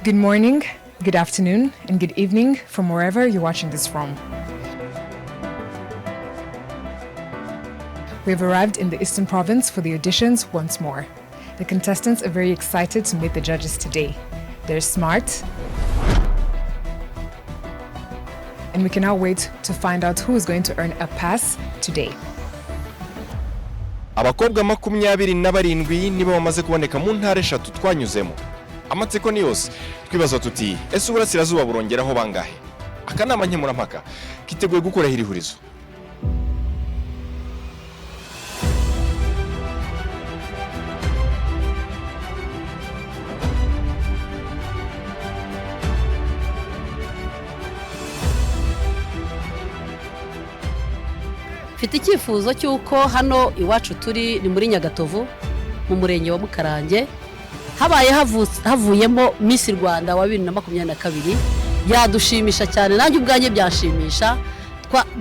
Good morning, good afternoon, and good evening from wherever you're watching this from. We have arrived in the Eastern Province for the auditions once more. The contestants are very excited to meet the judges today. They're smart, and we cannot wait to find out who is going to earn a pass today. Abakobwa 27 nibo bamaze kuboneka mu ntara eshatu twanyuzemo. Amatsiko ni yose twibaza tuti ese uburasirazuba burongeraho bangahe? Akanama nkemurampaka kiteguye gukora ihurizo. Mfite icyifuzo cy'uko hano iwacu turi ni muri Nyagatovu mu murenge wa Mukarange habaye havuyemo Miss Rwanda wa 2022 yadushimisha cyane nanjye ubwanjye byashimisha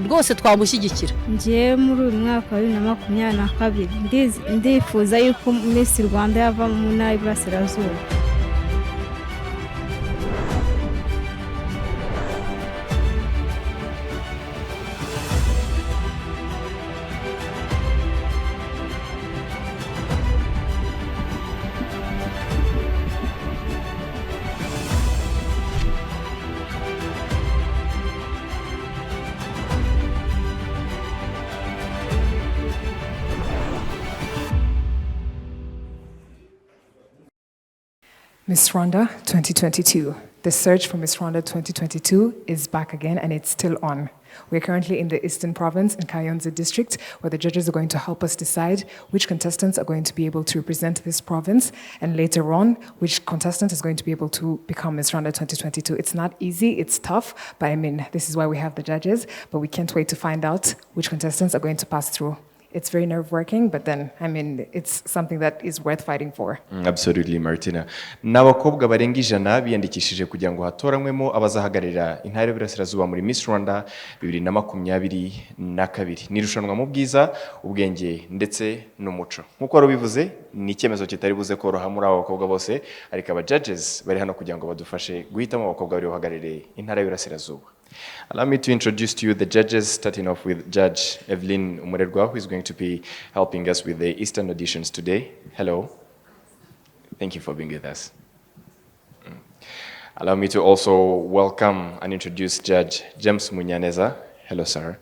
rwose twamushyigikira. Ngiye muri uyu mwaka wa 2022 ndifuza yuko Miss Rwanda yava mu ntara y'Iburasirazuba. Miss Rwanda 2022. The search for Miss Rwanda 2022 is back again and it's still on. We're currently in the Eastern Province in Kayonza district where the judges are going to help us decide which contestants are going to be able to represent this province and later on which contestant is going to be able to become Miss Rwanda 2022. It's not easy, it's tough, but I mean, this is why we have the judges, but we can't wait to find out which contestants are going to pass through. It's very nerve-wracking, but then, I mean, it's something that is worth fighting for. Absolutely, Martina. N'abakobwa barenga 100 biyandikishije kugira ngo hatoranywemo abazahagarira intara y'Iburasirazuba muri Miss Rwanda 2022. Nirushanwa mu bwiza, ubwenge ndetse n'umuco. Nkuko wari bivuze, ni icyemezo kitari buze koroha muri abo bakobwa bose, ariko aba judges bari hano kugira ngo badufashe guhitamo abakobwa bari bahagarire intara y'Iburasirazuba. Allow me to introduce to you the judges, starting off with Judge Evelyn Umurerwa, who is going to be helping us with the Eastern auditions today. Hello. Thank you for being with us. Allow me to also welcome and introduce Judge James Munyaneza. Hello, sir.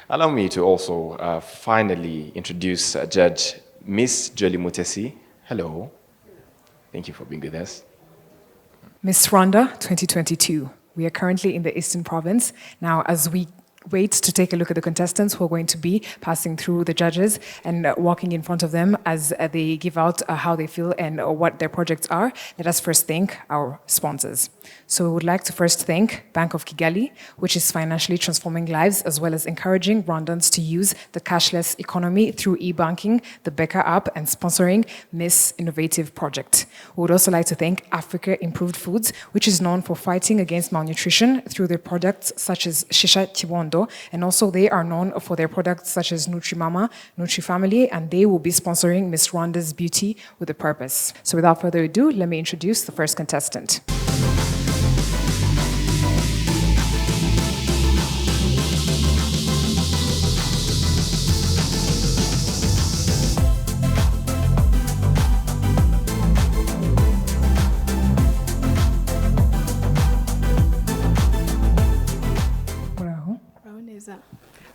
Allow me to also finally introduce Judge Miss Jolie Mutesi. Hello. Thank you for being with us. Miss Rwanda 2022. We are currently in the Eastern Province. Now, as we wait to take a look at the contestants who are going to be passing through the judges and walking in front of them as they give out how they feel and what their projects are, let us first thank our sponsors. So we would like to first thank Bank of Kigali, which is financially transforming lives as well as encouraging Rwandans to use the cashless economy through e-banking, the Beka app, and sponsoring Miss Innovative Project. We would also like to thank Africa Improved Foods, which is known for fighting against malnutrition through their products such as Shisha Chibondo, and also they are known for their products such as Nutri Mama, Nutri Family, and they will be sponsoring Miss Rwanda's Beauty with a Purpose. So without further ado, let me introduce the first contestant.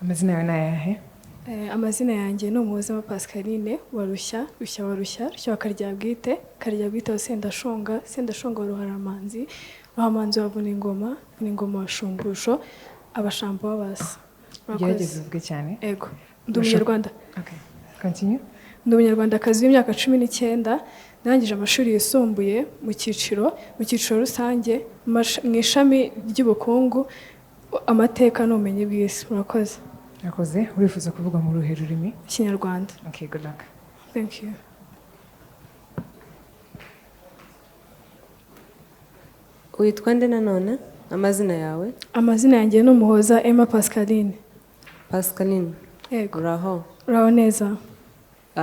Amazina yawe nayahe? Amazina yanjye ni Mwiza Pascaline Rushya wa Karyabwite wa Sendashonga wa Ruharamanzi wavuna ingoma wa Shumbusho abashambo babasa. Gerageza uvuge cyane. Ego. Ndi Umunyarwanda. Okay. Continue. Ndi Umunyarwandakazi w'imyaka 19 narangije amashuri yisumbuye mu cyiciro rusange mu ishami ry'ubukungu amateka n'ubumenyi bw'isi. Murakoze. Yakoze. Urifuza kuvuga mu ruhe rurimi? Kinyarwanda. Okay, good luck. Thank you. Uitwa nde nanone? Amazina yawe? Amazina yanjye ni Umuhoza Pascaline. Pascaline. Yego. Uraho? Uraho neza.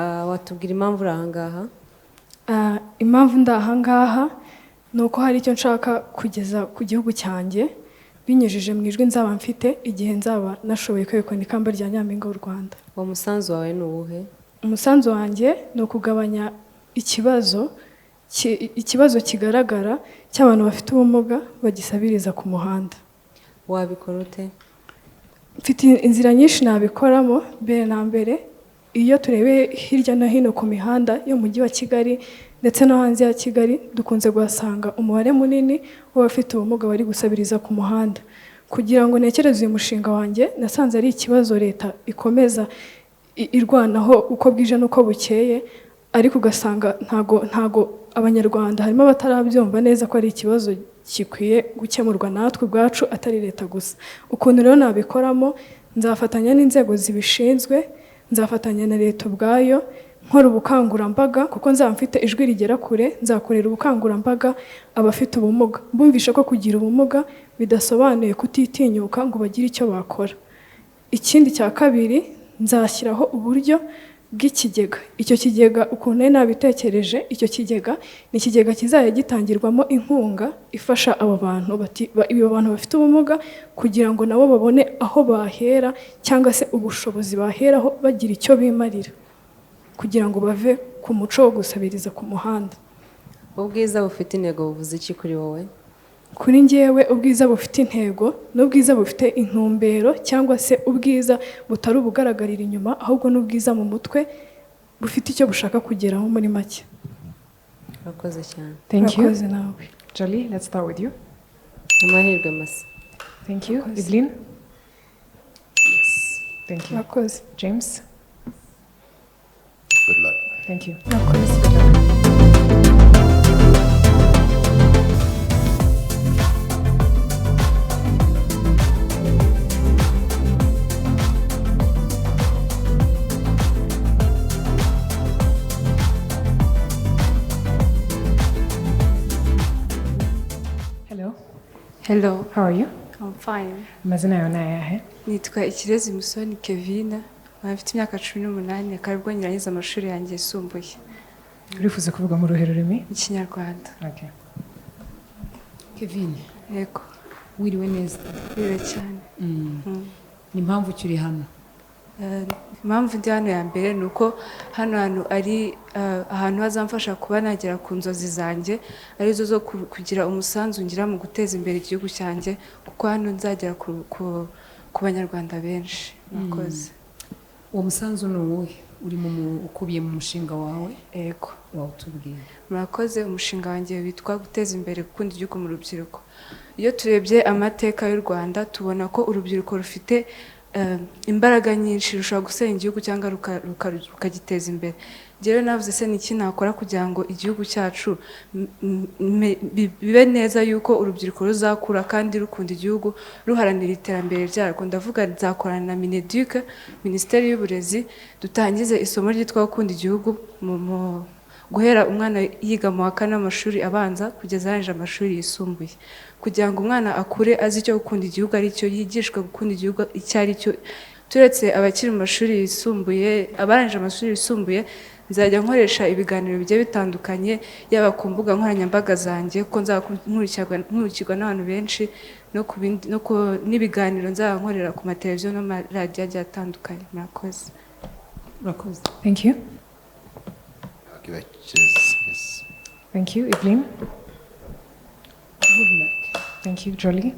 watubwira impamvu uri ahangaha? Impamvu ndi ahangaha ni uko hari icyo nshaka kugeza ku gihugu cyanjye binyujije mu ijwi nzaba mfite igihe nzaba nashoboye kwegukana ikamba rya Nyampinga w'u Rwanda. Uwo musanzu wawe ni uwuhe? Umusanzu wanjye ni ukugabanya ikibazo kigaragara cy'abantu bafite ubumuga bagisabiriza ku muhanda. Wabikora ute? Mfite inzira nyinshi nabikoramo. Mbere na mbere, iyo turebe hirya no hino ku mihanda y'umujyi wa Kigali ndetse no hanze ya Kigali, dukunze guhasanga umubare munini w'abafite ubumuga bari gusabiriza ku muhanda. Kugira ngo nekereze uyu mushinga wanjye, nasanze ari ikibazo leta ikomeza irwanaho uko bwije n'uko bukeye, ariko ugasanga ntago abanyarwanda harimo abatarabyumva neza ko ari ikibazo gikwiye gukemurwa natwe ubwacu atari leta gusa. Ukuntu rero nabikoramo, nzafatanya n'inzego zibishinzwe, nzafatanya na leta ubwayo, nkora ubukangurambaga kuko nzaba mfite ijwi rigera kure. Nzakorera ubukangurambaga abafite ubumuga, mbumvisha ko kugira ubumuga bidasobanuye kutitinyuka ngo bagire icyo bakora. Ikindi cya kabiri, nzashyiraho uburyo bw'ikigega. Icyo kigega ukuntu nari nabitekereje, icyo kigega ni ikigega kizajya gitangirwamo inkunga ifasha abo bantu bafite ubumuga kugira ngo nabo babone aho bahera cyangwa se ubushobozi baheraho bagira icyo bimarira, kugira ngo bave ku muco wo gusabiriza ku muhanda. Ubwiza bufite intego buvuze iki kuri wowe? Kuri njyewe, ubwiza bufite intego n'ubwiza bufite intumbero, cyangwa se ubwiza butari ubugaragarira inyuma, ahubwo n'ubwiza mu mutwe bufite icyo bushaka kugeraho muri make. Urakoze cyane. Thank you. Urakoze nawe. Jolie, let's start with you. Amahirwe masa. Thank you. Evelyn? Yes. Thank you. Urakoze. James? Good luck. Thank you. Urakoze. Hello. How are you? I'm fine. Amazina yawe ni ayahe? Nitwa Ikirezi Musoni Kevine. Mfite imyaka 18, akaribwo nyirangiza amashuri yanjye yisumbuye. Urifuza kuvuga mu ruhe rurimi? Ikinyarwanda. Okay. Kevine. Yego. Wiriwe neza. Wiriwe cyane. Ni impamvu kiri hano? Impamvu ndi hano ya mbere ni uko hano hantu ari ahantu hazamfasha kuba nagera ku nzozi zanjye, arizo zo kugira umusanzu ngira mu guteza imbere igihugu cyanjye, kuko hano nzagera ku banyarwanda benshi. Murakoze. Uwo musanzu ni uwuhe? Uri ukubiye mu mushinga wawe? Yego. Wawutubwira. Murakoze. Umushinga wanjye witwa guteza imbere gukunda igihugu mu rubyiruko. Iyo turebye amateka y'u Rwanda, tubona ko urubyiruko rufite imbaraga nyinshi, rushobora gusenya igihugu cyangwa rukagiteza imbere. Rero navuze se niki nakora kugira ngo igihugu cyacu bibe neza, yuko urubyiruko ruzakura kandi rukunda igihugu, ruharanira iterambere ryarwo. Ndavuga nzakorana na Mineduc, Minisiteri y'Uburezi, dutangize isomo ryitwa gukunda igihugu guhera umwana yiga mu wa 4 w'amashuri abanza kugeza arangije amashuri yisumbuye, kugira ngo umwana akure azi icyo gukunda igihugu ari cyo, yigishwe gukunda igihugu icyo ari cyo. Turetse abakiri mu mashuri yisumbuye, abarangije amashuri yisumbuye, nzajya nkoresha ibiganiro bigiye bitandukanye, yaba ku mbuga nkoranyambaga zanjye, kuko nkurikirwa n'abantu benshi, n'ibiganiro nzaba nkorera ku mateleviziyo n'amaradiyo agiye atandukanye. Murakoze. Murakoze. Thank you. Okay, yes. Thank you. Evelyn? Good luck. Thank you. Jolie?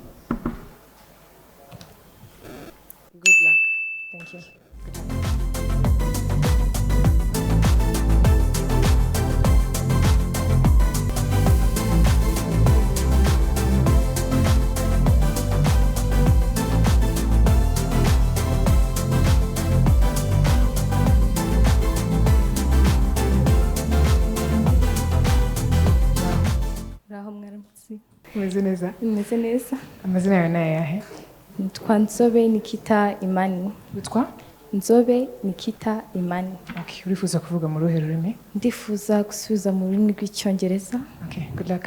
Good luck. Thank you. Umeze neza? Umeze neza. Amazina yawe ni ayahe? Nitwa Nzobe Nikita Imani. Witwa? Nzobe Nikita Imani. Okay. Urifuza kuvuga mu ruhe rurimi? Ndifuza gusubiza mu rurimi rw'icyongereza. Okay. Good luck.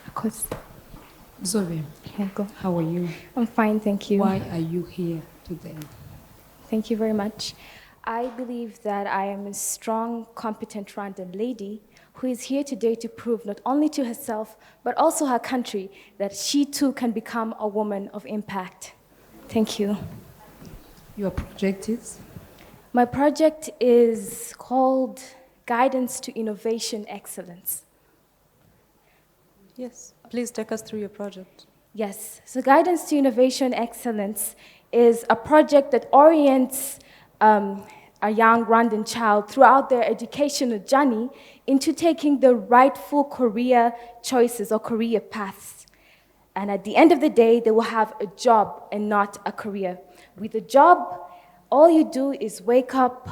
Akoze. Nzobe. Yego. How are you? I'm fine, thank you. Why are you here today? Thank you very much. I believe that I am a strong, competent Rwandan lady who is here today to prove not only to herself, but also her country, that she too can become a woman of impact. Thank you. Your project is? My project is called Guidance to Innovation Excellence. Yes, please take us through your project. Yes, so Guidance to Innovation Excellence is a project that orients a young Rwandan child throughout their educational journey into taking the rightful career choices or career paths. And at the end of the day, they will have a job and not a career. With a job, all you do is wake up,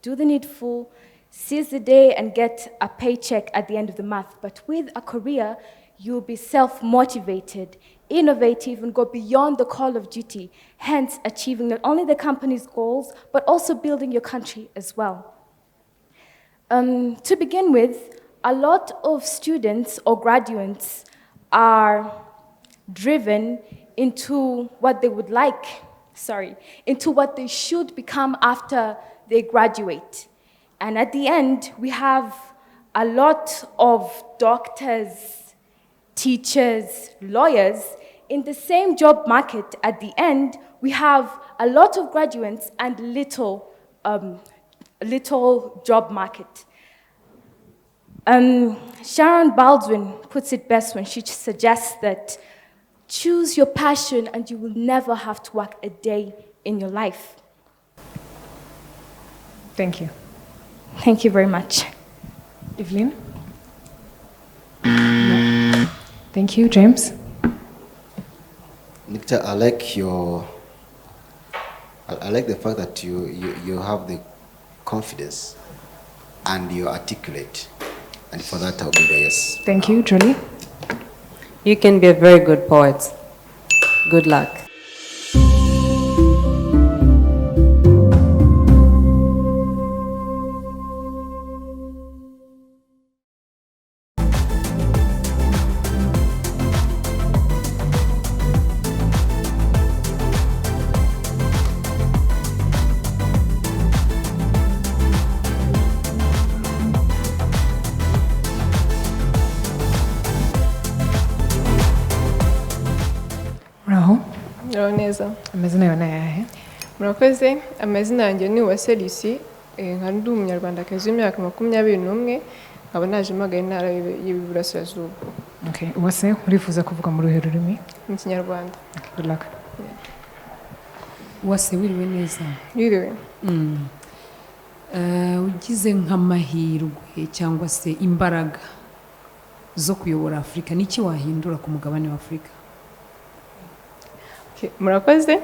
do the needful, seize the day, and get a paycheck at the end of the month. But with a career, you'll be self-motivated, innovative, and go beyond the call of duty, hence achieving not only the company's goals, but also building your country as well. To begin with, a lot of students or graduates are driven into what they would like, into what they should become after they graduate. And at the end, we have a lot of doctors, teachers, lawyers. In the same job market, at the end, we have a lot of graduates and little job market. Sharon Baldwin puts it best when she suggests that choose your passion and you will never have to work a day in your life. Thank you. Thank you very much. Evelyn? No. Thank you. James? Nikita, I like the fact that you have the confidence and you're articulate. And for that, I'll give a yes. Thank you. Julie? You can be a very good poet. Good luck. Neza. Amazina yawe ni ayahe? Murakoze, amazina yanjye ni Uwase Lucie, nkaba ndi umunyarwandakazi w'imyaka 21, nkaba naje mpagaye intara y'Iburasirazuba. Okay, Uwase, urifuza kuvuga mu ruhe rurimi? Mu Kinyarwanda. Good luck. Uwase, wiriwe neza? Wiriwe. Ugize nk'amahirwe cyangwa se imbaraga zo kuyobora Afurika, niki wahindura ku mugabane wa Afurika? Murakoze,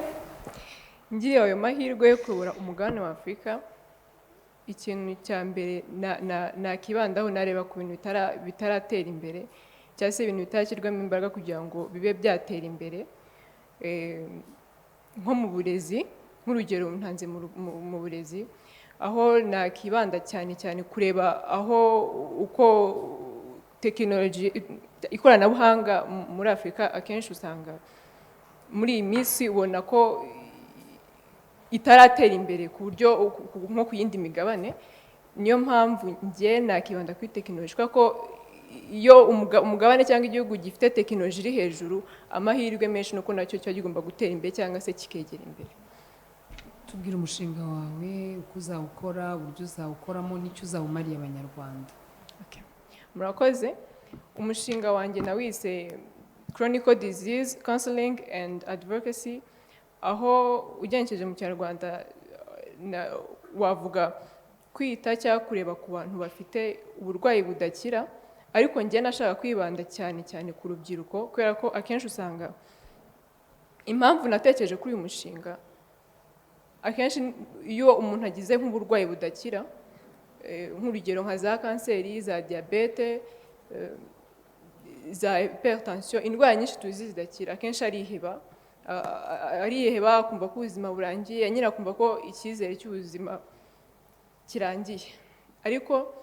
ngiriye ayo mahirwe yo kuyobora umugabane wa Afurika, ikintu cya mbere nakibandaho nareba ku bintu bitaratera imbere cyangwa se ibintu bitashyirwamo imbaraga kugira ngo bibe byatera imbere, nko mu burezi, nk'urugero ntanze mu burezi, aho nakibanda cyane kureba aho uko tekinoloji ikoranabuhanga muri Afurika akenshi usanga muri iyi minsi ubona ko itaratera imbere ku buryo nko ku yindi migabane. Niyo mpamvu ngiye nakibanda kuri tekinoloji, kuko iyo umugabane cyangwa igihugu gifite tekinoloji iri hejuru, amahirwe menshi nuko nacyo cyo gigomba gutera imbere cyangwa se kikegera imbere. Tubwire umushinga wawe, uko uzawukora, uburyo uzawukoramo, n'icyo uzawumariye Abanyarwanda. Murakoze, umushinga wanjye nawise Chronic Disease Counseling and Advocacy, aho ugenekereje mu Kinyarwanda wavuga kwita cyangwa kureba ku bantu bafite uburwayi budakira, ariko njye nashaka kwibanda cyane ku rubyiruko, kubera ko akenshi usanga impamvu natekereje kuri uyu mushinga, akenshi iyo umuntu agize nk'uburwayi budakira, nk'urugero nka za kanseri, za diabete, za hypertension, indwara nyinshi tuzi zidakira, akenshi ariheba, akumva ko ubuzima burangiye, nyine akumva ko icyizere cy'ubuzima kirangiye. Ariko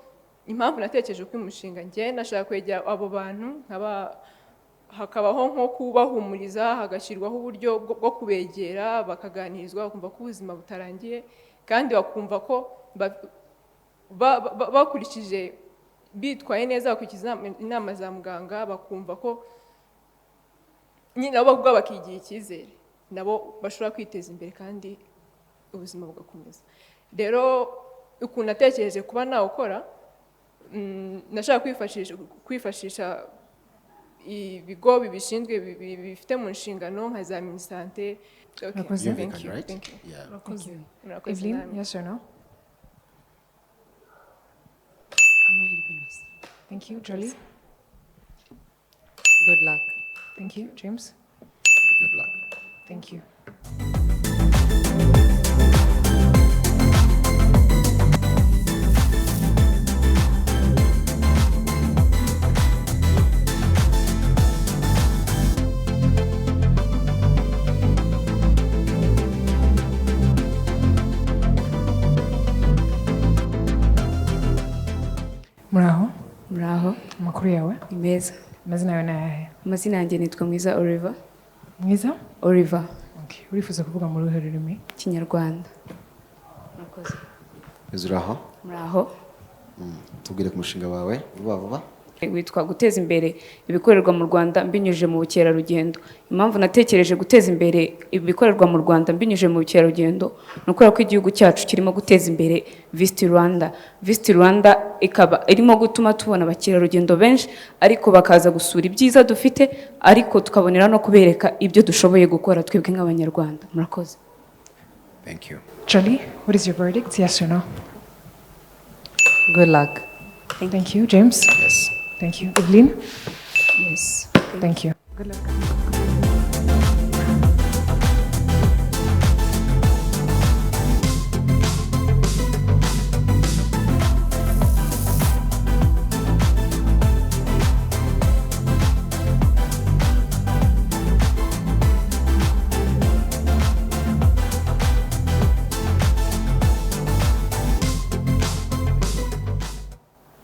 impamvu natekereje ko umushinga njye nashaka kwegera abo bantu, hakabaho nko kubahumuriza, hagashyirwaho uburyo bwo kubegera, bakaganirizwa, bakumva ko ubuzima butarangiye, kandi bakumva ko bakurikije bitwaye neza bakurikiza inama za muganga bakumva ko nyine nabo ubwo bakigira icyizere nabo bashobora kwiteza imbere kandi ubuzima bugakomeza rero ukuntu natekereje kuba nawukora nashaka kwifashisha ibigo bibishinzwe bifite mu nshingano nka za minisante. Thank you. Evelyn, yes or no? Thank you. Jolie? Good luck. Thank you. James? Good luck. Thank you. Muraho? Muraho. Amakuru yawe? Ni meza. Amazina yawe ni ayahe? Amazina yanjye nitwa Mwiza Oliver. Mwiza? Oliver. Okay. Urifuza kuvuga mu ruhe rurimi? Kinyarwanda. Murakoze. Muraho? Muraho. Tubwire ku mushinga wawe vuba vuba. Witwa guteza imbere ibikorerwa mu Rwanda mbinyuje mu bukerarugendo. Impamvu natekereje guteza imbere ibikorerwa mu Rwanda mbinyuje mu bukerarugendo nukora ko igihugu cyacu kirimo guteza imbere Visit Rwanda. Visit Rwanda ikaba irimo gutuma tubona abakerarugendo benshi ariko bakaza gusura ibyiza dufite ariko tukabonera no kubereka ibyo dushoboye gukora twebwe nk'abanyarwanda. Murakoze. Thank you. Jolie, what is your verdict? Yes or no? Good luck. Thank you. James? Yes. Thank you. Evelyn? Yes. Thank you. Good luck.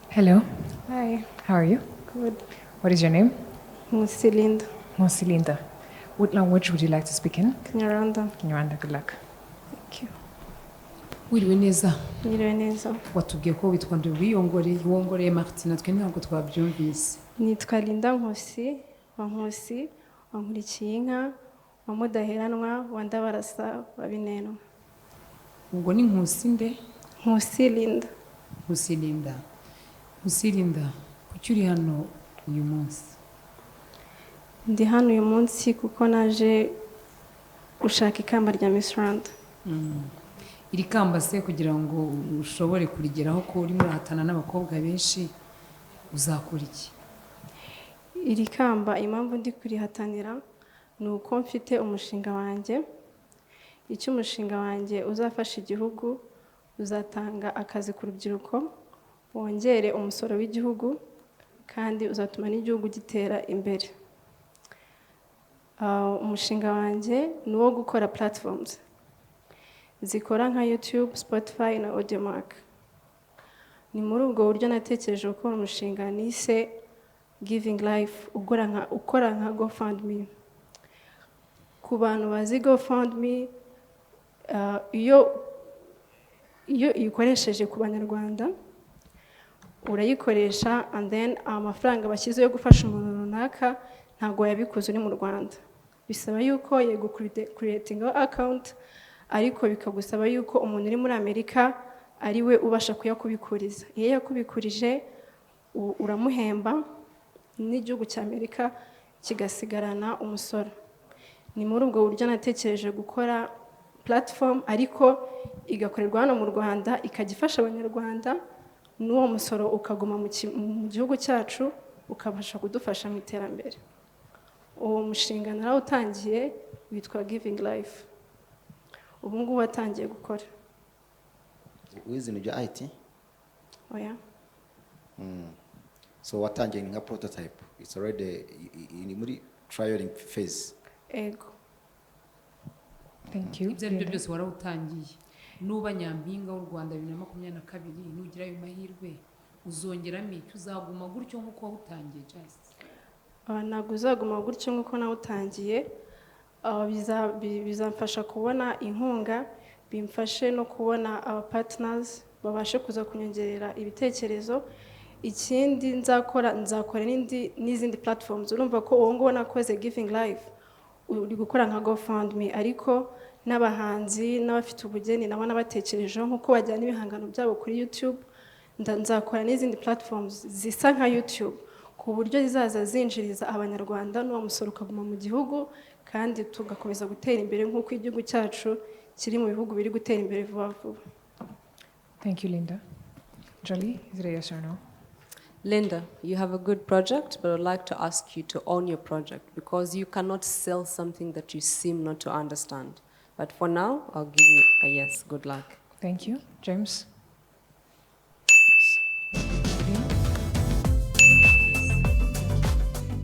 Hello. Hi. How are you? Good. What is your name? Nkusi Lynda. Nkusi Lynda. What language would you like to speak in? Kinyarwanda. Kinyarwanda. Good luck. Thank you. Wiriwe neza. Mwiriwe neza. Watubwiye ko witwa wongoreye Martina twe ntabwo twabyumvise. Nitwa Linda Nkusi, wa Nkusi, wa Nkurikiye inka, wa Mudaheranwa, wa Ndabarasa, wa Binenwa. Ubwo ni Nkusi nde? Nkusi Lynda. Nkusi Lynda. Nkusi Lynda, kuki uri hano uyu munsi? Ndi hano uyu munsi kuko naje gushaka ikamba rya Miss Rwanda. Iri kamba se kugira ngo ushobore kurigeraho ko uri murahatana n'abakobwa benshi uzakora iki? Iri kamba impamvu ndi kurihatanira ni uko mfite umushinga wanjye. Icyo umushinga wanjye uzafasha igihugu uzatanga akazi ku rubyiruko, wongere umusoro w'igihugu kandi uzatuma n'igihugu gitera imbere. Umushinga wanjye ni uwo gukora platforms zikora nka YouTube, Spotify na Audiomack. Ni muri ubwo buryo natekereje gukora umushinga nise Giving Life ukora nka GoFundMe. Ku bantu bazi GoFundMe, iyo uyikoresheje ku banyarwanda urayikoresha and then amafaranga bashyize yo gufasha umuntu runaka ntabwo yabikoze uri mu Rwanda. Bisaba yuko yego creating account ariko bikagusaba yuko umuntu uri muri Amerika ari we ubasha kuyakubikuriza. Iyo yakubikurije uramuhemba n'igihugu cya Amerika kigasigarana umusoro. Ni muri ubwo buryo natekereje gukora platform ariko igakorerwa hano mu Rwanda ikagifasha abanyarwanda n'uwo musoro ukaguma mu gihugu cyacu ukabasha kudufasha mu iterambere. Uwo mushinga narawutangiye witwa Giving Life. Ubu ngubu watangiye gukora. Wizini bya IT? Oya. So watangiye nka prototype. It's already in muri trialing phase. Ego. Thank you. Ibyo ari byo byose warawutangiye. Nuba nyampinga w'u Rwanda 2022 nugira ayo mahirwe uzongeramo icyo uzaguma gutyo nk'uko wawutangiye just. Ntabwo uzaguma gutyo nk'uko nawutangiye. Bizamfasha kubona inkunga bimfashe no kubona aba partners babashe kuza kunyongerera ibitekerezo. Ikindi nzakora n'izindi platforms. Urumva ko uwo nguwo nakoze Giving Life uri gukora nka GoFundMe, ariko n'abahanzi n'abafite ubugeni nabo nabatekerejeho nk'uko bajyana ibihangano byabo kuri YouTube. Nzakora n'izindi platforms zisa nka YouTube ku buryo zizaza zinjiriza abanyarwanda n'uwo musoro ukaguma mu gihugu kandi tugakomeza gutera imbere nk'uko igihugu cyacu kiri mu bihugu biri gutera imbere vuba vuba. Thank you, Lynda. Jolie, is it a yes or no? Lynda, you have a good project, but I'd like to ask you to own your project because you cannot sell something that you seem not to understand. But for now, I'll give you a yes. Good luck. Thank you. James?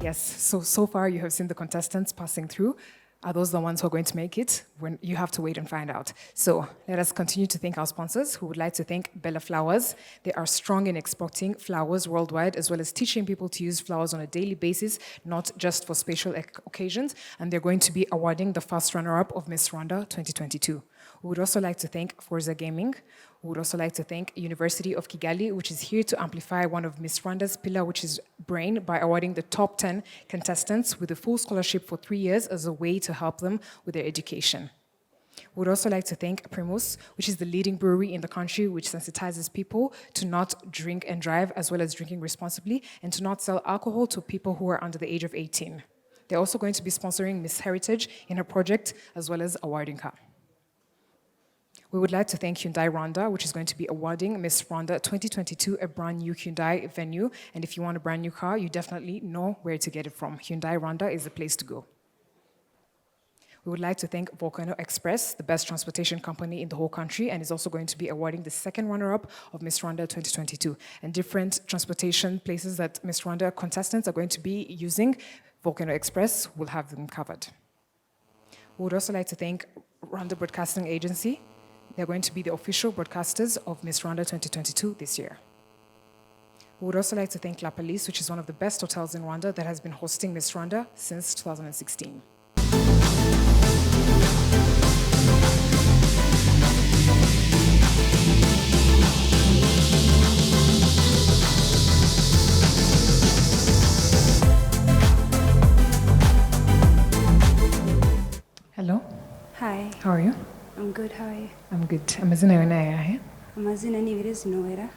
Yes, so far you have seen the contestants passing through. Are those the ones who are going to make it? When you have to wait and find out. So let us continue to thank our sponsors, who would like to thank Bella Flowers. They are strong in exporting flowers worldwide, as well as teaching people to use flowers on a daily basis, not just for special occasions. And they're going to be awarding the first runner-up of Miss Rwanda 2022. We would also like to thank Forza Gaming. We would also like to thank University of Kigali, which is here to amplify one of Miss Rwanda's pillar, which is brain, by awarding the top 10 contestants with a full scholarship for 3 years as a way to help them with their education. We would also like to thank Primus, which is the leading brewery in the country, which sensitizes people to not drink and drive, as well as drinking responsibly, and to not sell alcohol to people who are under the age of 18. They're also going to be sponsoring Miss Heritage in her project, as well as awarding her. We would like to thank Hyundai Rwanda, which is going to be awarding Miss Rwanda 2022 a brand new Hyundai venue. And if you want a brand new car, you definitely know where to get it from. Hyundai Rwanda is the place to go. We would like to thank Volcano Express, the best transportation company in the whole country, and is also going to be awarding the second runner-up of Miss Rwanda 2022. And different transportation places that Miss Rwanda contestants are going to be using, Volcano Express will have them covered. We would also like to thank Rwanda Broadcasting Agency. They're going to be the official broadcasters of Miss Rwanda 2022 this year. We would also like to thank La Palisse, which is one of the best hotels in Rwanda that has been hosting Miss Rwanda since 2016. Hello. Hi. How are you? I'm good, how are you? I'm good. Amazina yawe ni ayahe? Amazina ni Ibirezi Noella.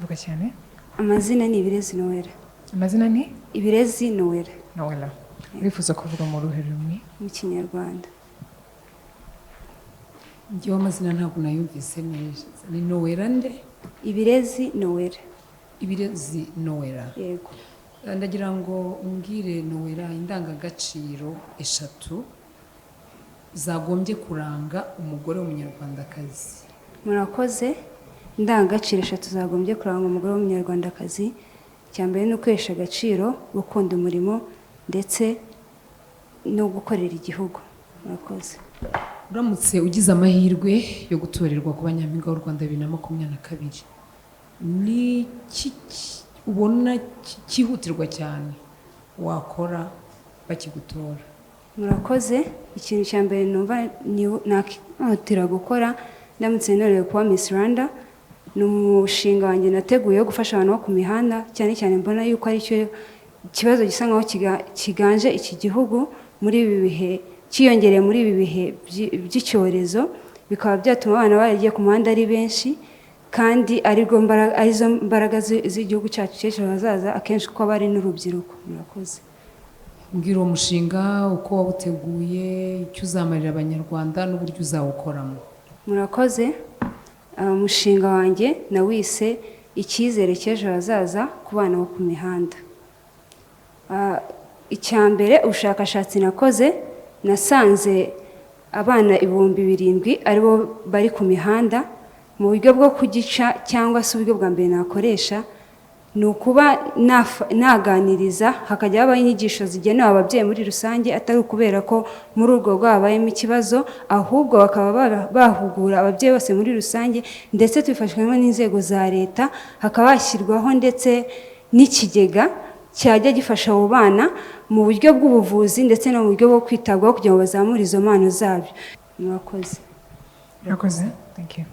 Vuga cyane. Amazina ni Ibirezi Noella. Amazina ni? Ibirezi Noella. Noella. Urifuza kuvuga mu ruhe rumwe? Mu Kinyarwanda. Njyewe amazina ntabwo nayumvise neza. Ni Noella nde? Ibirezi Noella. Ibirezi Noella. Yego. Ndagira ngo umbwire Noella indangagaciro eshatu zagombye kuranga umugore w'umunyarwandakazi. Murakoze. Indangagaciro eshatu zagombye kuranga umugore w'umunyarwandakazi. Cyambere no kwesha agaciro, gukunda umurimo ndetse no gukorera igihugu. Murakoze. Uramutse ugize amahirwe yo gutorerwa kuba nyampinga w'u Rwanda 2022. Ni ubona kihutirwa cyane wakora bakigutora? Murakoze. Ikintu cyambere numva nakihutira gukora ndamutse norewe kuba Miss Rwanda ni umushinga wanjye nateguye wo gufasha abantu bo ku mihanda, cyane cyane mbona yuko ari cyo kibazo gisa nkaho kiganje iki gihugu muri ibi bihe, cyiyongereye muri ibi bihe by'icyorezo, bikaba byatuma abana baragiye ku muhanda ari benshi, kandi arizo mbaraga z'igihugu cyacu cy'ejo hazaza akenshi kuko bari n'urubyiruko. Murakoze. Mbwira uwo mushinga uko wawuteguye, icyo uzamarira abanyarwanda n'uburyo uzawukoramo. Murakoze. Umushinga wanjye nawise icyizere cy'ejo hazaza ku bana bo ku mihanda. Icyambere ubushakashatsi nakoze, nasanze abana 7,000 aribo bari ku mihanda. Mu buryo bwo kugica cyangwa se uburyo bwa mbere nakoresha ni ukuba naganiriza, hakajya habaho inyigisho zigenewe ababyeyi muri rusange, atari ukubera ko muri urwo rwabayemo ikibazo, ahubwo bakaba bahugura ababyeyi bose muri rusange, ndetse tubifashwamo n'inzego za leta, hakaba hashyirwaho ndetse n'ikigega cyajya gifasha abo bana mu buryo bw'ubuvuzi ndetse no mu buryo bwo kwitabwaho kugira ngo bazamure izo mpano zabyo. Murakoze. Rakoze, thank you.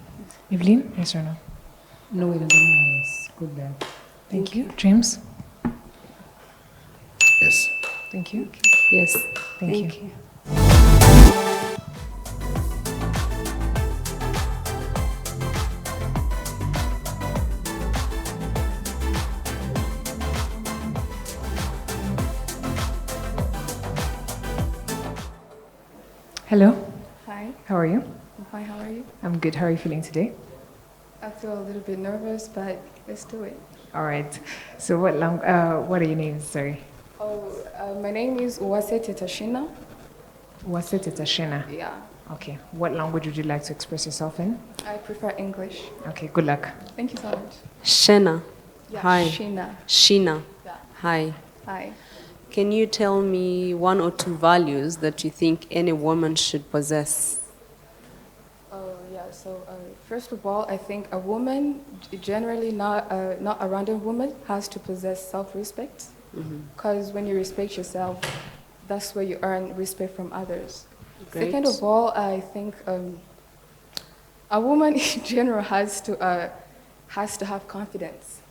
Evelyn, yes or no? No, yes. Good luck. Thank you. James? Yes. Thank you. Yes. Thank you. Hello. Hi. How are you? I'm fine. How are you? I'm good. How are you feeling today? I feel a little bit nervous, but let's do it. All right. So what are your names? Sorry. My name is Uwase Sheena. Uwase Sheena. Yeah. Okay. What language would you like to express yourself in? I prefer English. Okay. Good luck. Thank you so much. Sheena. Yeah, Hi. Sheena. Sheena. Yeah. Hi. Hi. Can you tell me one or two values that you think any woman should possess? So first of all, I think a woman, generally not a random woman, has to possess self-respect. Because when you respect yourself, that's where you earn respect from others. Great. Second of all, I think a woman in general has to have confidence.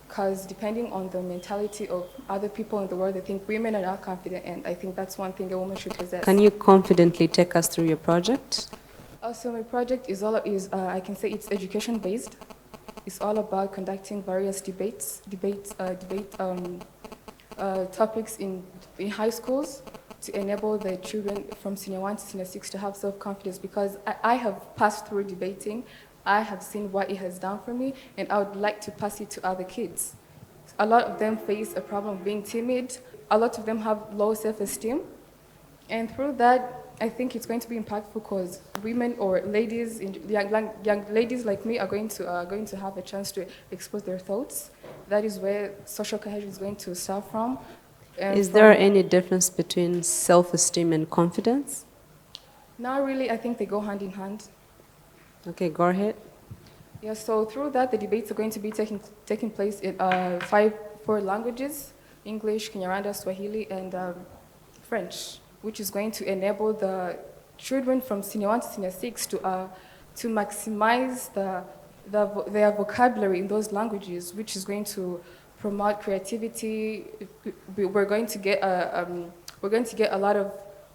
Because depending on the mentality of other people in the world, they think women are not confident, and I think that's one thing a woman should possess. Can you confidently take us through your project? So my project is I can say it's education based. It's all about conducting various topics in high schools to enable the children from senior 1 to senior 6 to have self-confidence, because I have passed through debating. I have seen what it has done for me, and I would like to pass it to other kids. A lot of them face a problem of being timid. A lot of them have low self-esteem. And through that, I think it's going to be impactful because women or ladies, young ladies like me, are going to have a chance to expose their thoughts. That is where social cohesion is going to start from. Is there any difference between self-esteem and confidence? Not really. I think they go hand in hand. Okay, go ahead. Yeah, so through that, the debates are going to be taking place in four languages: English, Kinyarwanda, Swahili, and French, which is going to enable the children from senior 1 to senior 6 to maximize their vocabulary in those languages, which is going to promote creativity. We're going to get a lot of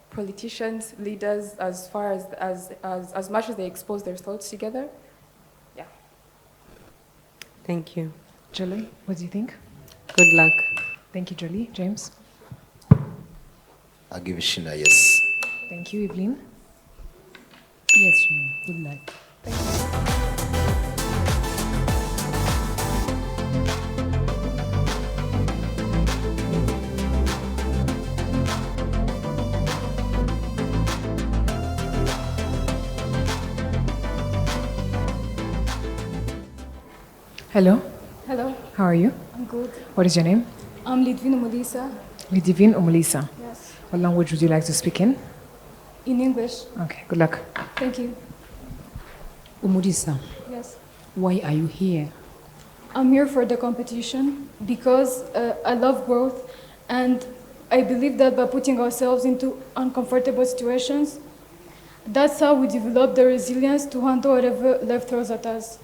politicians, leaders, as much as they expose their thoughts together. Yeah. Thank you. Jolie, what do you think? Good luck. Thank you, Jolie. James? I'll give Sheena yes. Thank you, Evelyn. Yes, Sheena. Good luck. Thank you. Hello. Hello. How are you? I'm good. What is your name? I'm Lidvine Umulisa. Lidvine Umulisa. Yes. What language would you like to speak in? In English. Okay, good luck. Thank you. Umulisa, Yes. why are you here? I'm here for the competition because I love growth, and I believe that by putting ourselves into uncomfortable situations, that's how we develop the resilience to handle whatever life throws at us.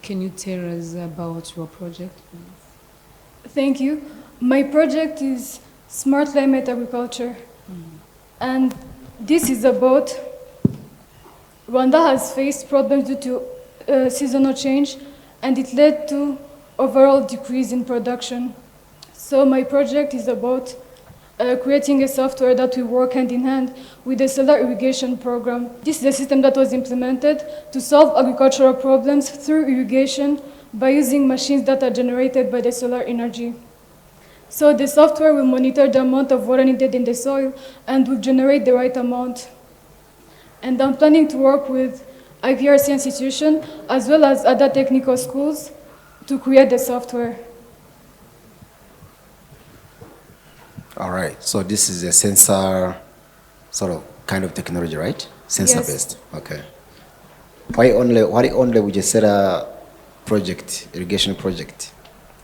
Can you tell us about your project, please? Thank you. My project is Smart Climate Agriculture. And this is about Rwanda has faced problems due to seasonal change, and it led to overall decrease in production. So my project is about creating a software that will work hand in hand with the solar irrigation program. This is a system that was implemented to solve agricultural problems through irrigation by using machines that are generated by the solar energy. So the software will monitor the amount of water needed in the soil and will generate the right amount. And I'm planning to work with IPRC institution as well as other technical schools to create the software. All right, so this is a sensor sort of kind of technology, right? Sensor based. Okay. Why only would you set a project, irrigation project?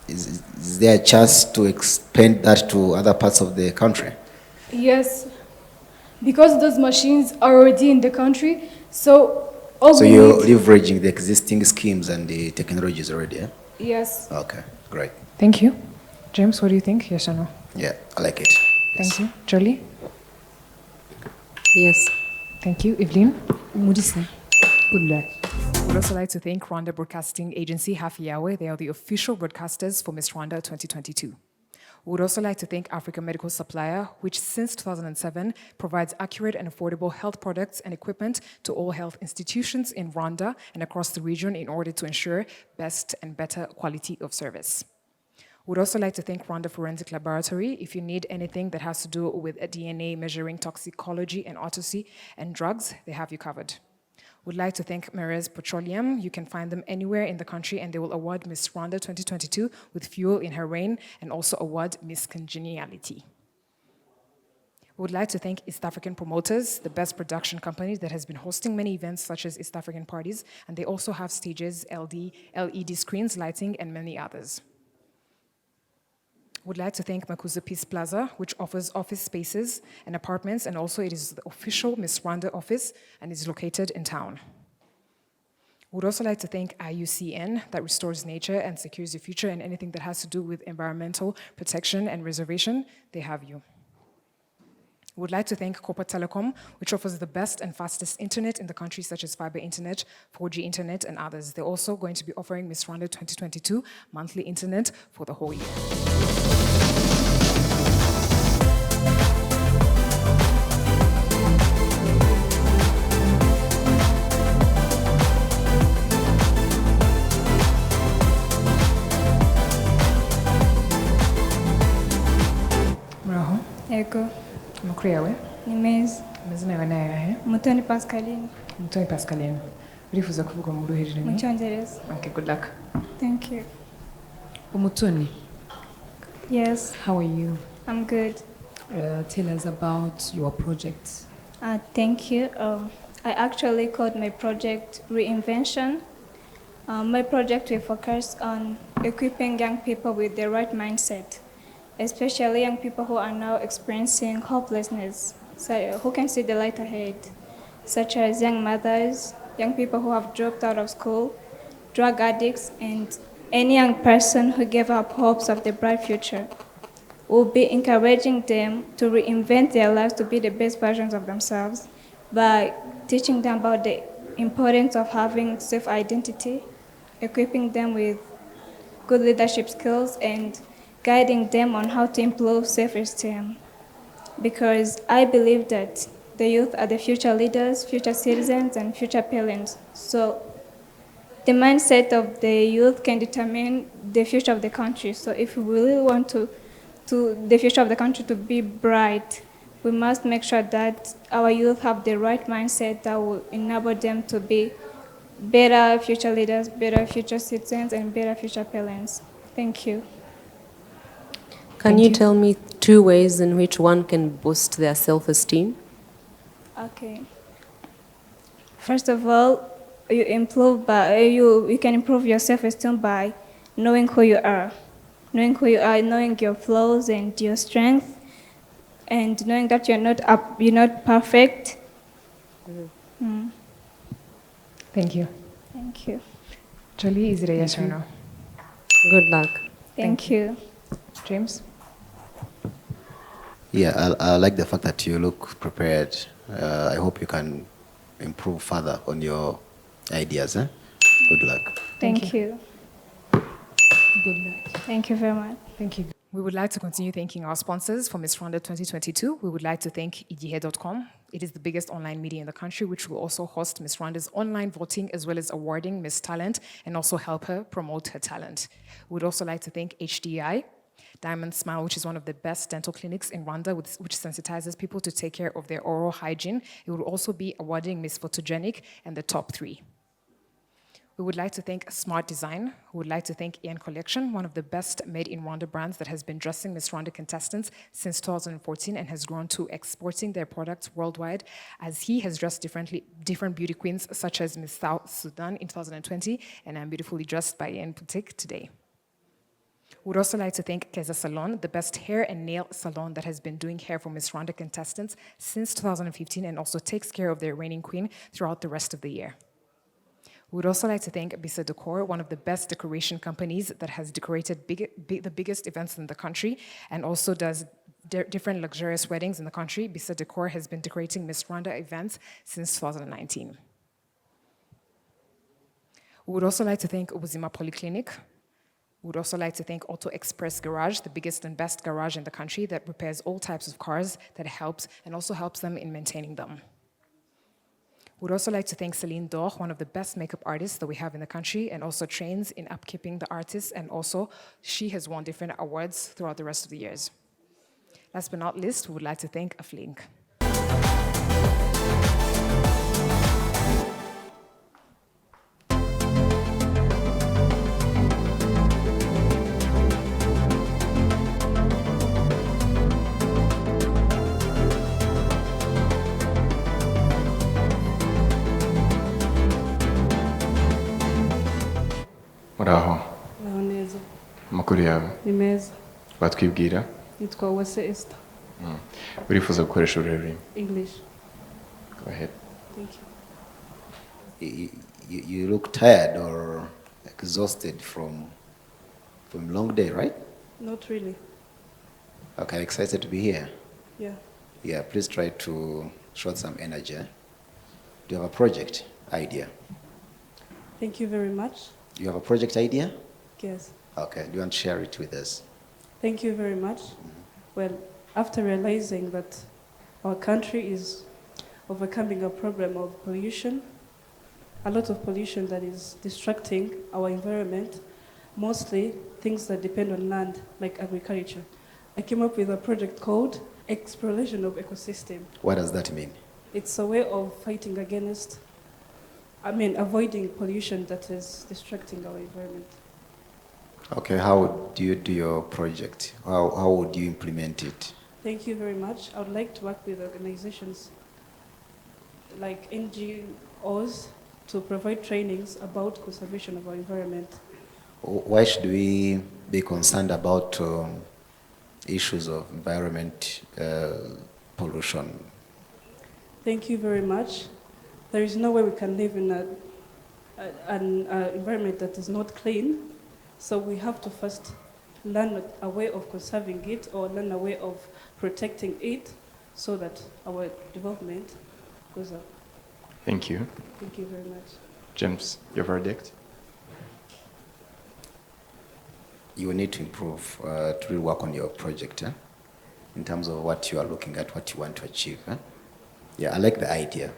Is there a chance to expand that to other parts of the country? Yes, because those machines are already in the country, so all So we you're need- leveraging the existing schemes and the technologies already, yeah? Yes. Okay, great. Thank you. James, what do you think? Yes or no? Yeah, I like it. Thank you. Jolie? Yes. Thank you. Evelyn? Umulisa. Good luck. We'd also like to thank Rwanda Broadcasting Agency, Hafiyawe. They are the official broadcasters for Miss Rwanda 2022. We would also like to thank Africa Medical Supplier, which since 2007 provides accurate and affordable health products and equipment to all health institutions in Rwanda and across the region in order to ensure best and better quality of service. We'd also like to thank Rwanda Forensic Laboratory. If you need anything that has to do with DNA measuring toxicology and autopsy and drugs, they have you covered. We'd like to thank Merez Petroleum. You can find them anywhere in the country, and they will award Miss Rwanda 2022 with fuel in her reign and also award Miss Congeniality. We would like to thank East African Promoters, the best production company that has been hosting many events such as East African parties, and they also have stages, LED screens, lighting, and many others. Would like to thank Makuza Peace Plaza, which offers office spaces and apartments, and also it is the official Miss Rwanda office and is located in town. Would also like to thank IUCN, that restores nature and secures your future, and anything that has to do with environmental protection and reservation, they have you. Would like to thank Copa Telecom, which offers the best and fastest internet in the country, such as fiber internet, 4G internet, and others. They're also going to be offering Miss Rwanda 2022 monthly internet for the whole year. Muraho, Yego. amakuru yawe? Ni meza. Amazina yawe ni ayahe? Mutoni Pascaline. Mutoni Pascaline. Urifuza kuvuga mu ruhe rurimi? Mu Cyongereza. Okay, good luck. Thank you. Umutoni, Yes, how are you? I'm good. Tell us about your project. Thank you. I actually called my project Reinvention. My project will focus on equipping young people with the right mindset, especially young people who are now experiencing hopelessness, so who can see the light ahead, such as young mothers, young people who have dropped out of school, drug addicts, and any young person who gave up hopes of the bright future. We'll be encouraging them to reinvent their lives to be the best versions of themselves by teaching them about the importance of having self-identity, equipping them with good leadership skills, and guiding them on how to improve self-esteem. Because I believe that the youth are the future leaders, future citizens, and future parents. So the mindset of the youth can determine the future of the country. So if we really want to the future of the country to be bright, we must make sure that our youth have the right mindset that will enable them to be better future leaders, better future citizens, and better future parents. Thank you. Can you tell me 2 ways in which one can boost their self-esteem? Okay. First of all, you can improve your self-esteem by knowing who you are. Knowing who you are, knowing your flaws and your strengths, and knowing that you're not perfect. Thank you. Thank you. Jolie, is it a yes or no? Good luck. Thank you. James? Yeah, I like the fact that you look prepared. I hope you can improve further on your ideas. Eh? Good luck. Thank you. Good luck. Thank you very much. Thank you. We would like to continue thanking our sponsors for Miss Rwanda 2022. We would like to thank igihe.com. It is the biggest online media in the country, which will also host Miss Rwanda's online voting as well as awarding Miss Talent and also help her promote her talent. We would also like to thank HDI, Diamond Smile, which is one of the best dental clinics in Rwanda, which sensitizes people to take care of their oral hygiene. It will also be awarding Miss Photogenic and the top 3. We would like to thank Smart Design. We would like to thank Ian Collection, one of the best made in Rwanda brands that has been dressing Miss Rwanda contestants since 2014 and has grown to exporting their products worldwide, as he has dressed different beauty queens such as Miss South Sudan in 2020, and I'm beautifully dressed by Ian Boutique today. We'd also like to thank Keza Salon, the best hair and nail salon that has been doing hair for Miss Rwanda contestants since 2015 and also takes care of their reigning queen throughout the rest of the year. We would also like to thank Bisa Decor, one of the best decoration companies that has decorated the biggest events in the country and also does different luxurious weddings in the country. Bisa Decor has been decorating Miss Rwanda events since 2019. We would also like to thank Ubuzima Polyclinic. We would also like to thank Auto Express Garage, the biggest and best garage in the country that repairs all types of cars, that helps and also helps them in maintaining them. We would also like to thank Céline Dor, one of the best makeup artists that we have in the country and also trains in upkeeping the artists, and also she has won different awards throughout the rest of the years. Last but not least, we would like to thank Aflink. Muraho. Muraho neza. Amakuru yawe? Ni meza. Watwibwira? Nitwa Uwase Esther. Urifuza gukoresha ururimi? English. Go ahead. Thank you. You look tired or exhausted from long day, right? Not really. Okay, excited to be here. Yeah. Yeah, please try to show some energy. Do you have a project idea? Thank you very much. You have a project idea? Yes. Okay, do you want to share it with us? Thank you very much. Well, after realizing that our country is overcoming a problem of pollution, a lot of pollution that is distracting our environment, mostly things that depend on land, like agriculture, I came up with a project called Exploration of Ecosystem. What does that mean? It's a way of fighting against, avoiding pollution that is distracting our environment. Okay, how do you do your project? How would you implement it? Thank you very much. I would like to work with organizations like NGOs to provide trainings about conservation of our environment. Why should we be concerned about issues of environment pollution? Thank you very much. There is no way we can live in an environment that is not clean. So we have to first learn a way of conserving it or learn a way of protecting it so that our development goes up. Thank you. Thank you very much. James, your verdict? You will need to improve, to really work on your project in terms of what you are looking at, what you want to achieve. Yeah, I like the idea.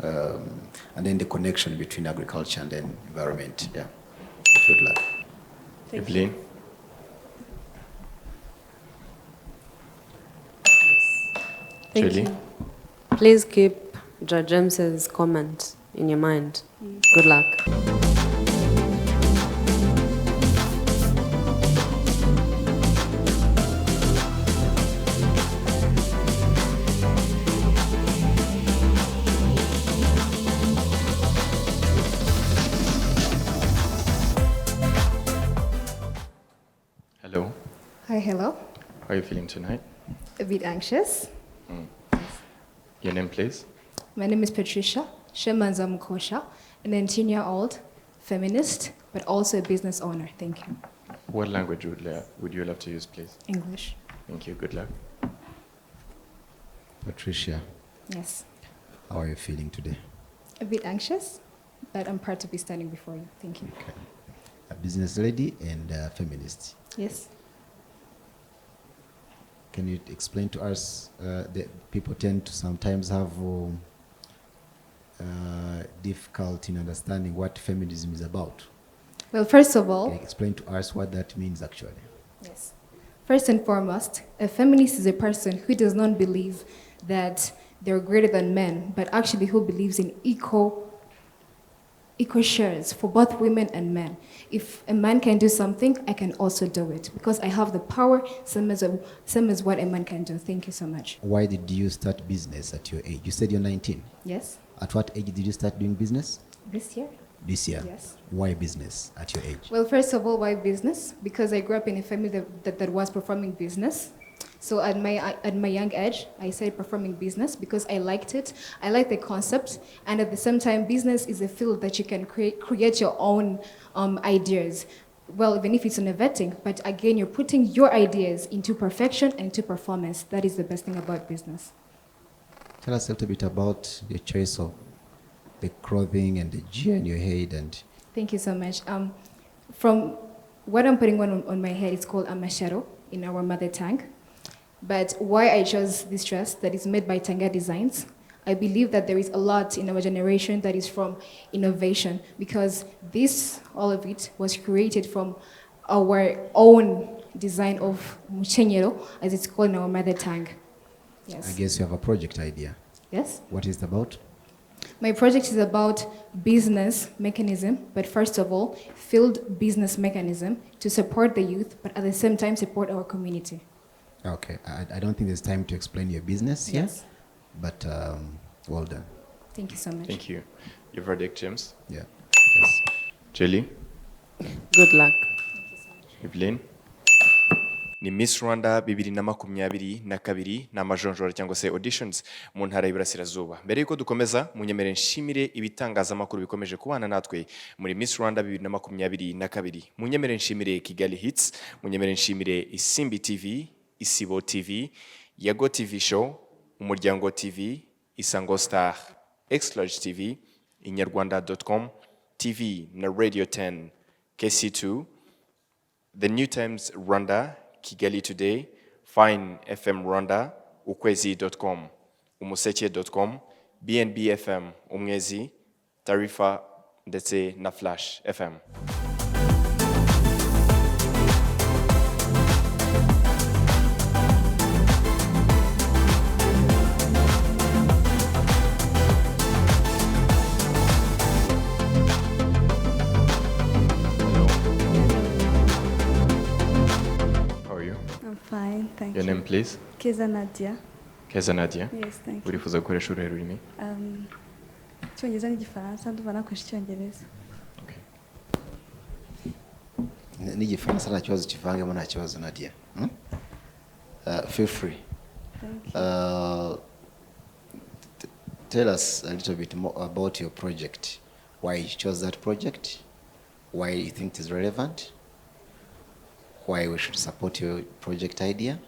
And then the connection between agriculture and then environment. Yeah. Good luck. Evelyn? Thank you. Please keep Judge James's comment in your mind. Good luck. Hello. Hi, hello. How are you feeling tonight? A bit anxious. Your name, please? My name is Patricia, Sheena Nzamukosha, an 18-year-old feminist, but also a business owner. Thank you. What language would you love to use, please? English. Thank you. Good luck. Patricia. Yes. How are you feeling today? A bit anxious, but I'm proud to be standing before you. Thank you. Okay. A business lady and a feminist. Yes. Can you explain to us, that people tend to sometimes have difficulty in understanding what feminism is about? Well, first of all... Can you explain to us what that means actually? Yes. First and foremost, a feminist is a person who does not believe that they're greater than men, but actually who believes in equal shares for both women and men. If a man can do something, I can also do it because I have the power, same as what a man can do. Thank you so much. Why did you start business at your age? You said you're 19. Yes. At what age did you start doing business? This year. This year? Yes. Why business at your age? Well, first of all, why business? Because I grew up in a family that was performing business. So at my young age, I started performing business because I liked it. I liked the concept, and at the same time, business is a field that you can create your own ideas. Well, even if it's on a vetting, but again, you're putting your ideas into perfection and into performance. That is the best thing about business. Tell us a little bit about the choice of the clothing and the gear in your head. And Thank you so much. From what I'm putting on my head, it's called a masharo in our mother tongue. But why I chose this dress that is made by Tanga Designs, I believe that there is a lot in our generation that is from innovation, because all of it was created from our own design of muchenyero, as it's called in our mother tongue. Yes. I guess you have a project idea. Yes. What is it about? My project is about business mechanism, but first of all, field business mechanism to support the youth, but at the same time support our community. Okay, I don't think there's time to explain your business here, Yes. but well done. Thank you so much. Thank you. Your verdict, James? Yeah. Yes. Jelly? Good luck. Evelyn? Ni Miss Rwanda 2022 ni amajonjora cyangwa se auditions mu ntara y'Iburasirazuba. Mbere yuko dukomeza, munyemere nshimire ibitangazamakuru bikomeje kubana natwe muri Miss Rwanda 2022. Munyemere nshimire Kigali Hits, munyemere nshimire Isimbi TV, Isibo TV, Yago TV Show, Umuryango TV, Isango Star, Xlarge TV, Inyarwanda.com, TV na Radio 10, KC2, The New Times Rwanda, Kigali Today, Fine FM Rwanda, ukwezi.com, umuseke.com, BNB FM, Umwezi, Tarifa ndetse na Flash FM. Fine, thank you. Your name, please? Keza Nadia. Keza Nadia. Yes, thank you. Urifuza gukoresha uruhe rurimi? Icyongereza n'igifaransa, ndumva nakoresha Icyongereza. N'igifaransa nta kibazo kivangemo, nta kibazo Nadia. Feel free. Thank you. Tell us a little bit more about your project. Why you chose that project? Why you think it is relevant? Why we should support your project idea,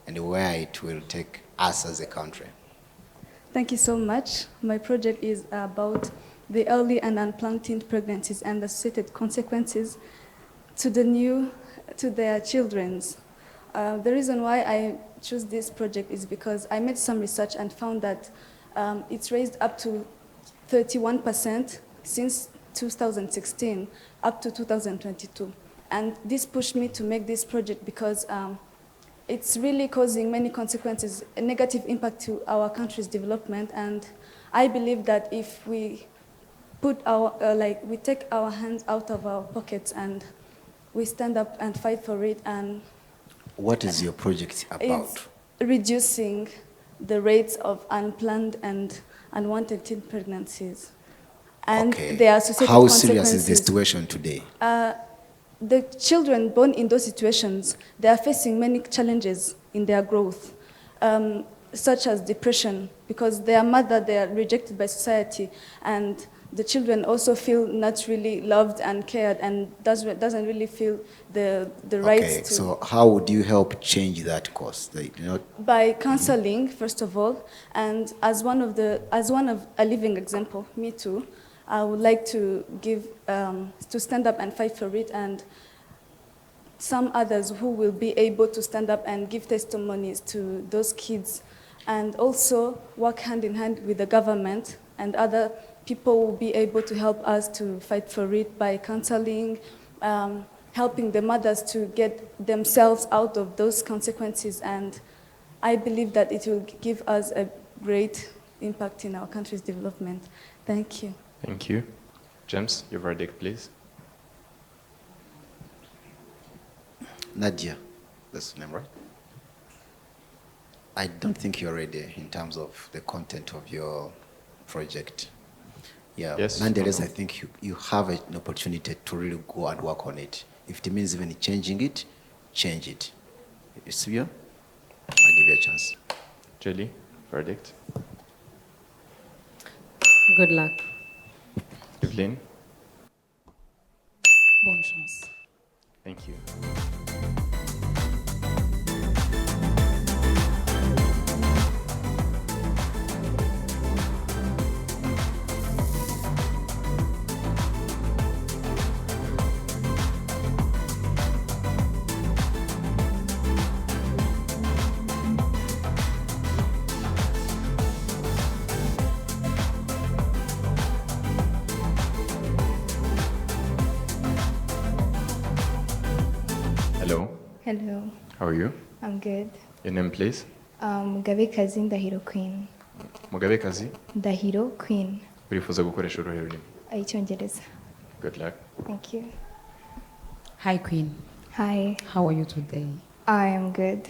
and where it will take us as a country. Thank you so much. My project is about the early and unplanned teen pregnancies and the associated consequences to their children's. The reason why I chose this project is because I made some research and found that it's raised up to 31% since 2016 up to 2022. And this pushed me to make this project because it's really causing many consequences, a negative impact to our country's development. And I believe that if we put we take our hands out of our pockets and we stand up and fight for it. And what is your project about? It's reducing the rates of unplanned and unwanted teen pregnancies. And okay. their associated How consequences. serious is the situation today? The children born in those situations, they are facing many challenges in their growth, such as depression, because their mother, they are rejected by society, and the children also feel not really loved and cared, and doesn't really feel the rights to. Okay, so how would you help change that course? By counseling, first of all, and as one of a living example, me too. I would like to to stand up and fight for it, and some others who will be able to stand up and give testimonies to those kids, and also work hand in hand with the government, and other people will be able to help us to fight for it by counseling, helping the mothers to get themselves out of those consequences, and I believe that it will give us a great impact in our country's development. Thank you. Thank you. James, your verdict, please. Nadia, that's the name, right? I don't think you're ready in terms of the content of your project. Yeah, yes, nonetheless, I think you have an opportunity to really go and work on it. If it means even changing it, change it. You see? I'll give you a chance. Jelly, verdict. Good luck. Evelyn, Bonne chance. thank you. Hello, Hello, how are you? I'm good. Your name, please? Mugabekazi Ndahiro Queen. Mugabekazi, Ndahiro Queen. urifuza gukoresha uruhe rurimi? Icyongereza. Good luck. Thank you. Hi, Queen. Hi, How are you today? I am good.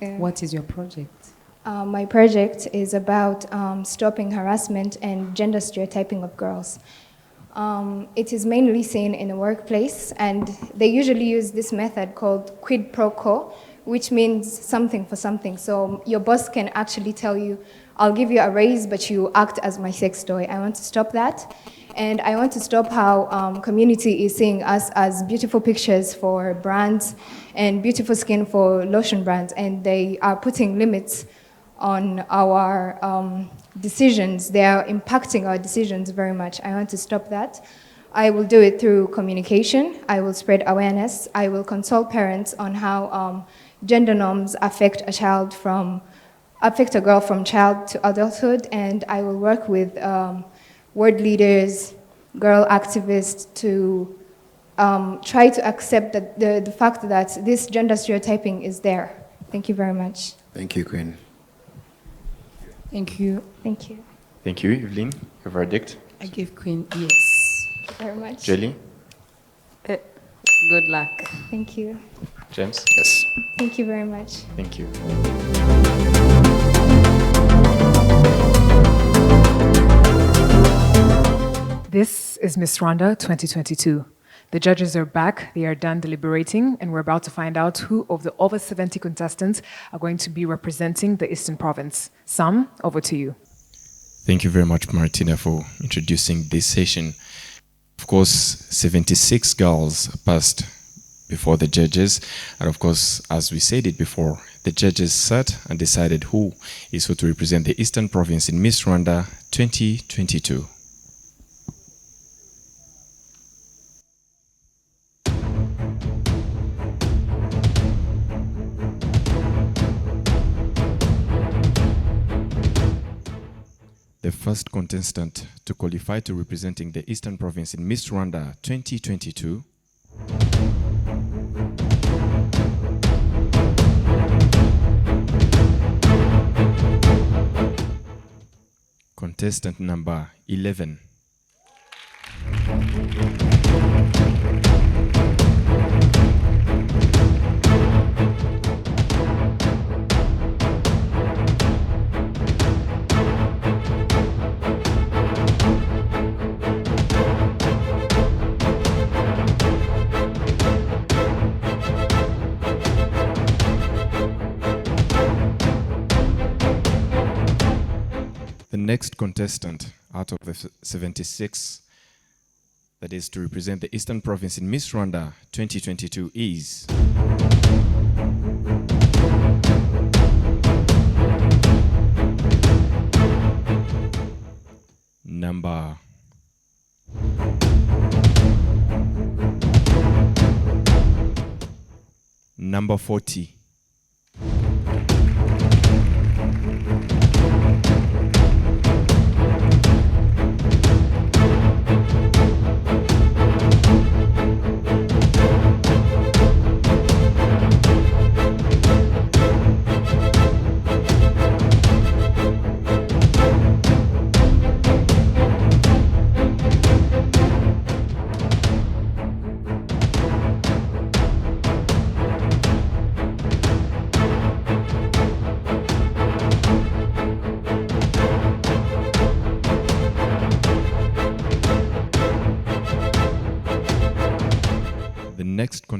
Yeah. What is your project? My project is about stopping harassment and gender stereotyping of girls. It is mainly seen in the workplace, and they usually use this method called quid pro quo, which means something for something. So your boss can actually tell you, I'll give you a raise, but you act as my sex toy. I want to stop that. And I want to stop how community is seeing us as beautiful pictures for brands and beautiful skin for lotion brands, and they are putting limits on our decisions. They are impacting our decisions very much. I want to stop that. I will do it through communication. I will spread awareness. I will consult parents on how gender norms affect a girl from child to adulthood, and I will work with world leaders, girl activists to try to accept that the fact that this gender stereotyping is there. Thank you very much. Thank you, Queen. Thank you. Thank you. Thank you, Evelyn. Your verdict? I give Queen yes. Thank you very much. Jelly, Good luck. Thank you. James? Yes. Thank you very much. Thank you. This is Miss Rwanda 2022. The judges are back, they are done deliberating, and we're about to find out who of the over 70 contestants are going to be representing the Eastern Province. Sam, over to you. Thank you very much, Martina, for introducing this session. Of course, 76 girls passed before the judges, and of course, as we said it before, the judges sat and decided who is who to represent the Eastern Province in Miss Rwanda 2022. The first contestant to qualify to representing the Eastern Province in Miss Rwanda 2022 contestant number 11. The next contestant out of the 76 that is to represent the Eastern Province in Miss Rwanda 2022 is number 40.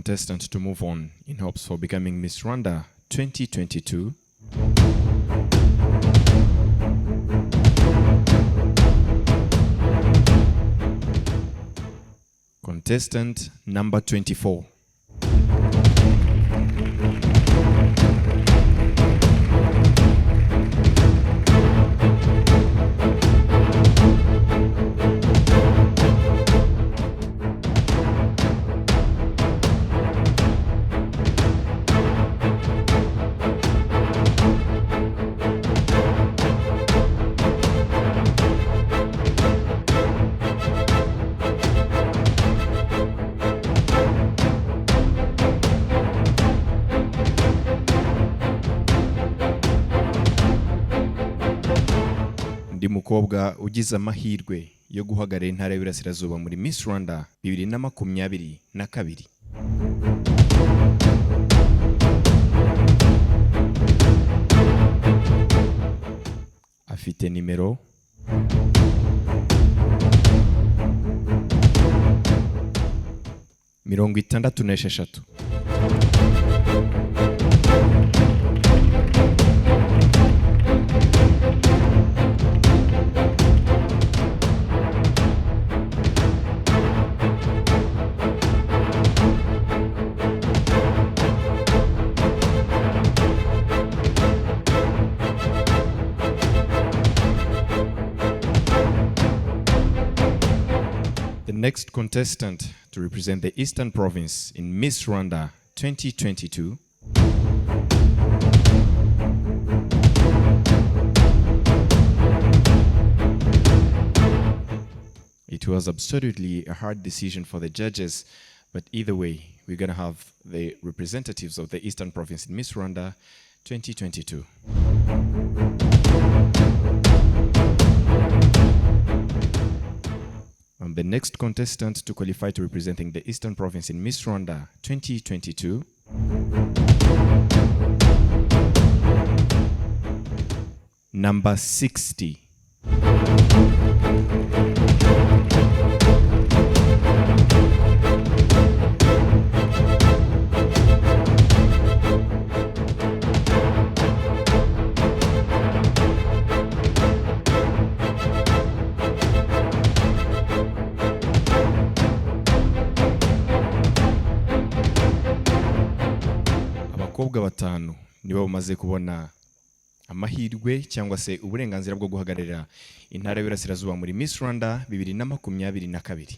contestant to move on in hopes for becoming Miss Rwanda 2022. Contestant number 24. Ndi mukobwa ugize amahirwe yo guhagarara intara y'Iburasirazuba muri Miss Rwanda 2022. Afite nimero mirongo itandatu n'esheshatu. The next contestant to represent the Eastern Province in Miss Rwanda 2022 It was absolutely a hard decision for the judges, but either way, we're going to have the representatives of the Eastern Province in Miss Rwanda 2022. And the next contestant to qualify to representing the Eastern Province in Miss Rwanda 2022 number 60. Abakobwa batanu nibo bamaze kubona amahirwe cyangwa se uburenganzira bwo guhagararira intara y'Iburasirazuba muri Miss Rwanda 2022.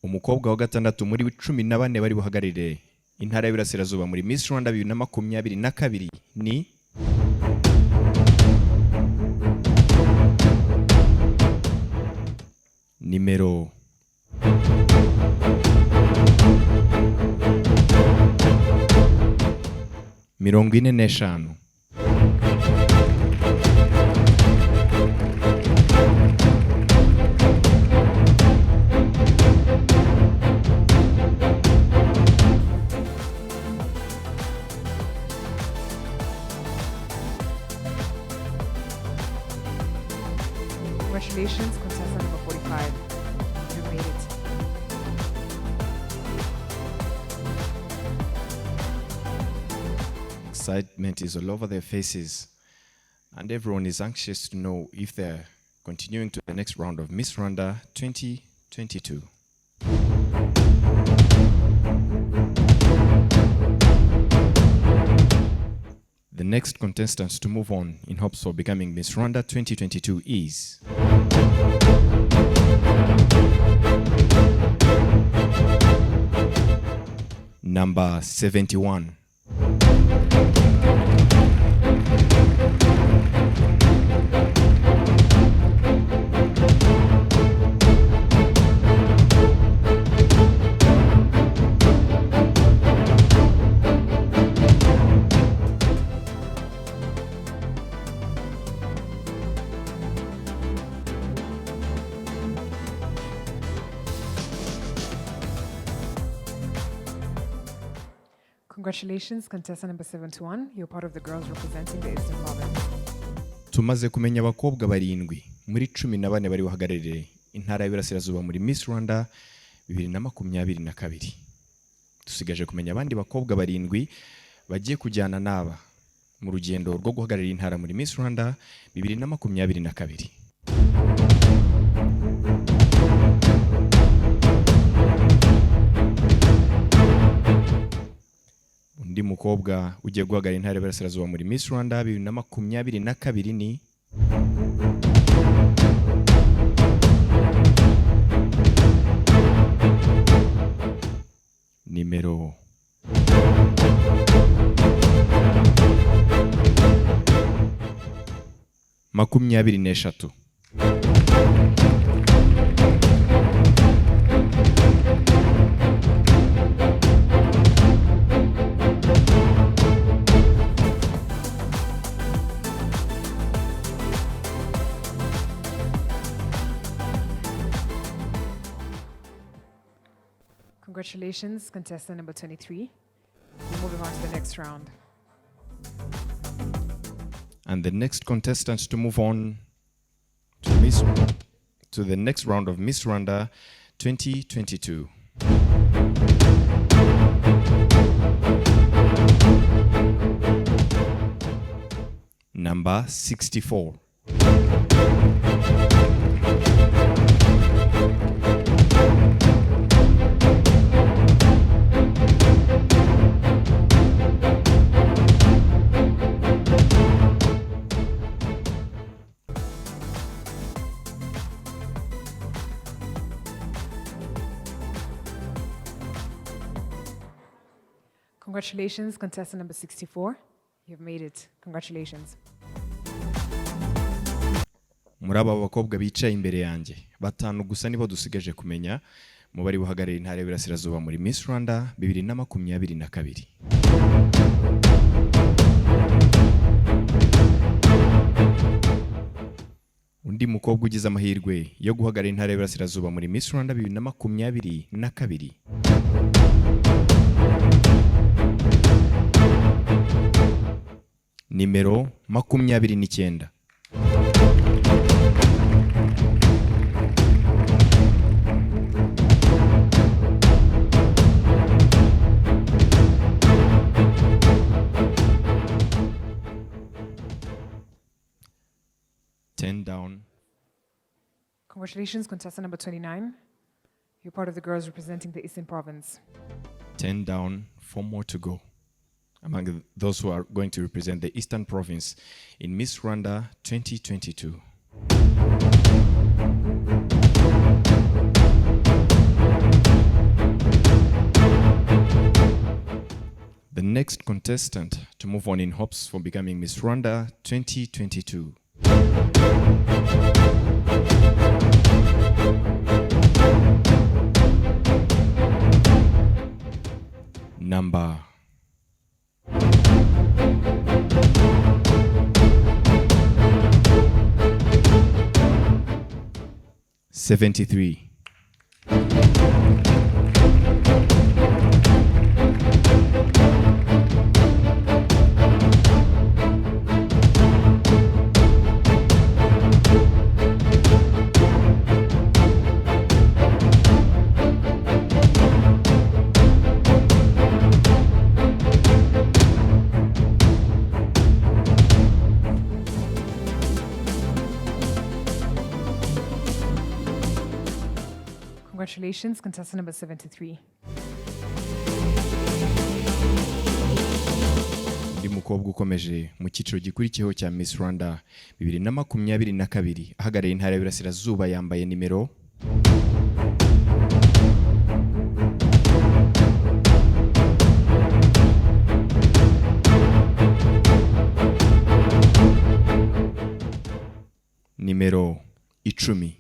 Umukobwa wa gatandatu muri 14 bari buhagararire intara y'Iburasirazuba muri Miss Rwanda 2022 ni nimero mirongo ine n'eshanu. Congratulations, contestant number 45. You made it. Excitement is all over their faces, and everyone is anxious to know if they're continuing to the next round of Miss Rwanda 2022. The next contestant to move on in hopes for becoming Miss Rwanda 2022 is number 71. Congratulations, contestant number 71. You're part of the girls representing the Eastern Province. Tumaze kumenya abakobwa barindwi muri 14 bari bahagarariye intara y'Iburasirazuba muri Miss Rwanda 2022. Dusigaje kumenya abandi bakobwa 7 bagiye kujyana naba mu rugendo rwo guhagararira intara muri Miss Rwanda 2022. Undi mukobwa ugiye guhagararira intara y'Iburasirazuba muri Miss Rwanda 2022 ni Nimero 23. Congratulations, contestant number 23. We're moving on to the next round. And the next contestant to move on to the next round of Miss Rwanda 2022. Number 64. Congratulations, contestant number 64. You've made it. Congratulations. Muri aba bakobwa bicaye imbere yanjye batanu gusa nibo dusigaje kumenya mu bari buhagararira intara y'Iburasirazuba muri Miss Rwanda 2022. Undi mukobwa ugize amahirwe yo guhagararira intara y'Iburasirazuba muri Miss Rwanda 2022. Nimero 29. Down. Congratulations, contestant number 29. You're part of the girls representing the Eastern Province. 10 down, 4 more to go. Among those who are going to represent the Eastern Province in Miss Rwanda 2022. The next contestant to move on in hopes for becoming Miss Rwanda 2022. Number 73. Congratulations, contestant number 73. Undi mukobwa ukomeje mu cyiciro gikurikiyeho cya Miss Rwanda 2022 ahagarariye intara y'Iburasirazuba yambaye nimero 10.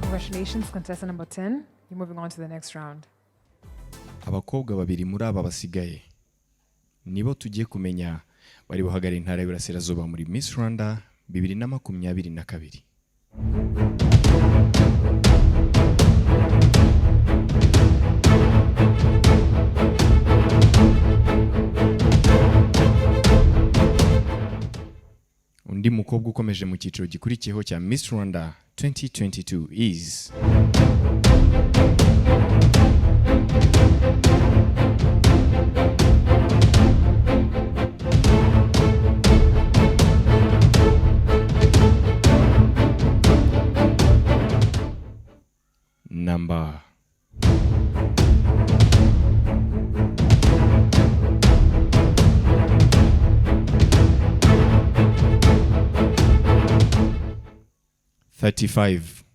Congratulations, contestant number 10. You're moving on to the next round. Abakobwa babiri muri aba basigaye nibo tugiye kumenya bari buhagarariye intara y'Iburasirazuba muri Miss Rwanda 2022. mukobwa ukomeje mu cyiciro gikurikiyeho cya Miss Rwanda 2022 is number 35.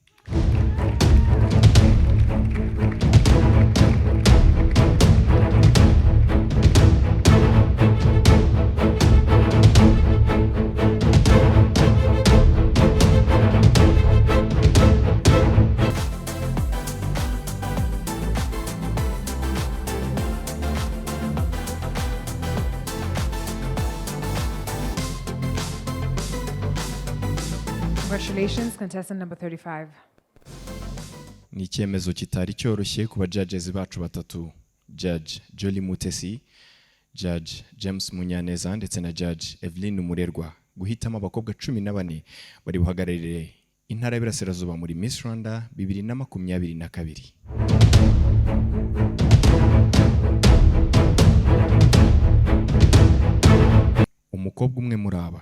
Congratulations, contestant number 35. Ni icyemezo kitari cyoroshye ku judges bacu batatu, Judge Jolly Mutesi, Judge James Munyaneza ndetse na Judge Evelyn Umurerwa guhitamo abakobwa 14 bari buhagararire intara y'Iburasirazuba muri Miss Rwanda 2022. Umukobwa umwe muri aba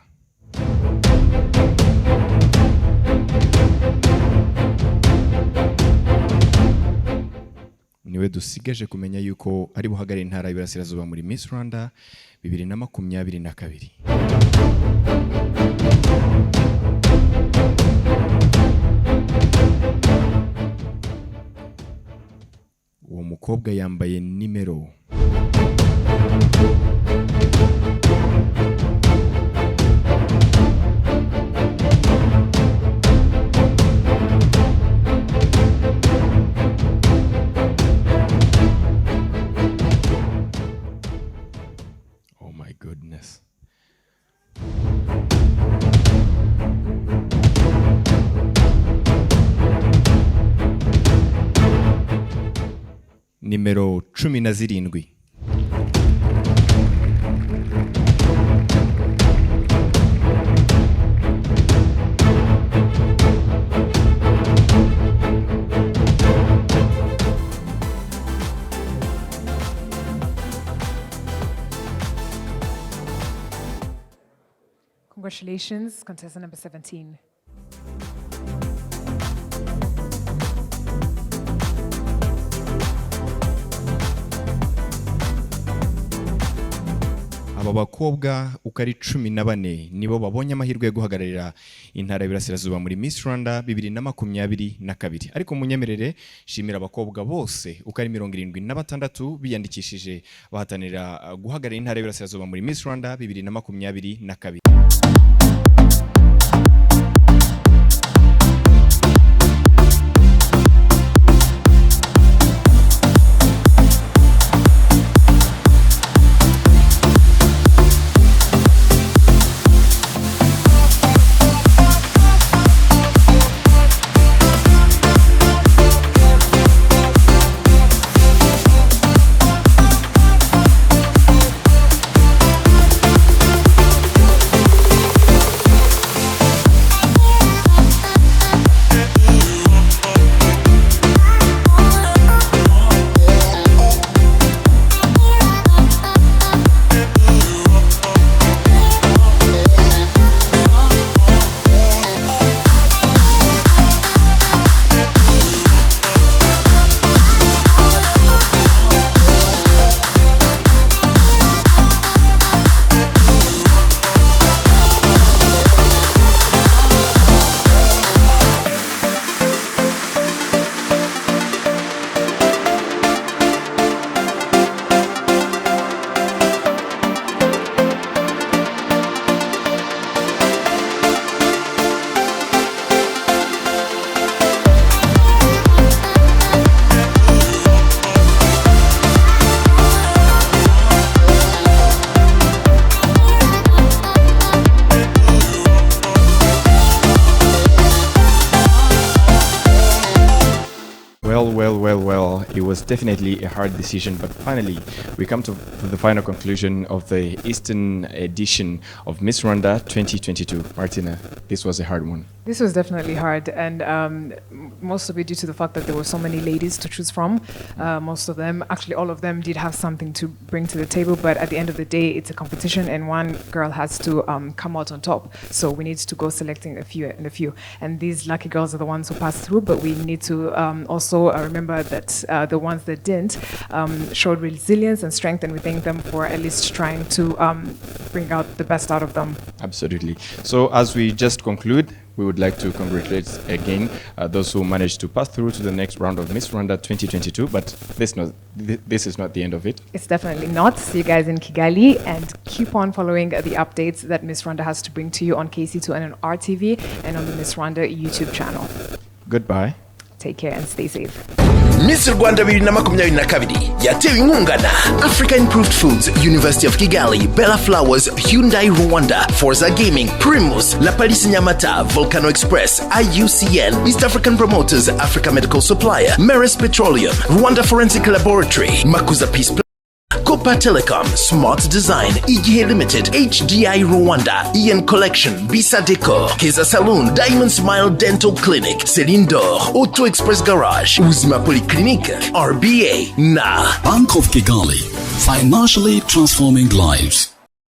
niwe dusigaje kumenya yuko ari buhagarare intara y'Iburasirazuba muri Miss Rwanda 2022. Uwo mukobwa yambaye nimero goodness. Nimero 17. Congratulations, contestant number 17. Aba bakobwa uko ari 14 nibo babonye amahirwe yo guhagararira intara y'Iburasirazuba muri Miss Rwanda 2022. Ariko munyemerere shimira abakobwa bose uko ari 76 biyandikishije bahatanira guhagararira intara y'Iburasirazuba muri Miss Rwanda 2022. was definitely a hard decision, but finally we come to the final conclusion of the Eastern edition of Miss Rwanda 2022. Martina, this was a hard one. This was definitely hard, and most of it due to the fact that there were so many ladies to choose from. Most of them, actually all of them, did have something to bring to the table, but at the end of the day, it's a competition, and one girl has to come out on top. So we need to go selecting a few and a few. And these lucky girls are the ones who passed through, but we need to also remember that the ones that didn't showed resilience and strength, and we thank them for at least trying to bring out the best out of them. Absolutely. So as we just conclude, we would like to congratulate again those who managed to pass through to the next round of Miss Rwanda 2022, but this is not the end of it. It's definitely not. See you guys in Kigali, and keep on following the updates that Miss Rwanda has to bring to you on KC2 and on RTV and on the Miss Rwanda YouTube channel. Goodbye. Take care and stay safe. Miss Rwanda 2022 yatewe inkunga na Africa Improved Foods, University of Kigali, Bella Flowers, Hyundai Rwanda, Forza Gaming, Primus, La Palisse Nyamata, Volcano Express, IUCN, East African Promoters, Africa Medical Supplier, Meris Petroleum, Rwanda Forensic Laboratory, Makuza Peace Copa Telecom, Smart Design, Igihe Limited, HDI Rwanda, Ian Collection, Bisa Deco, Keza Saloon, Diamond Smile Dental Clinic, Celine d'Or, Auto Express Garage, Uzima Polyclinique, RBA, na Bank of Kigali, financially transforming lives.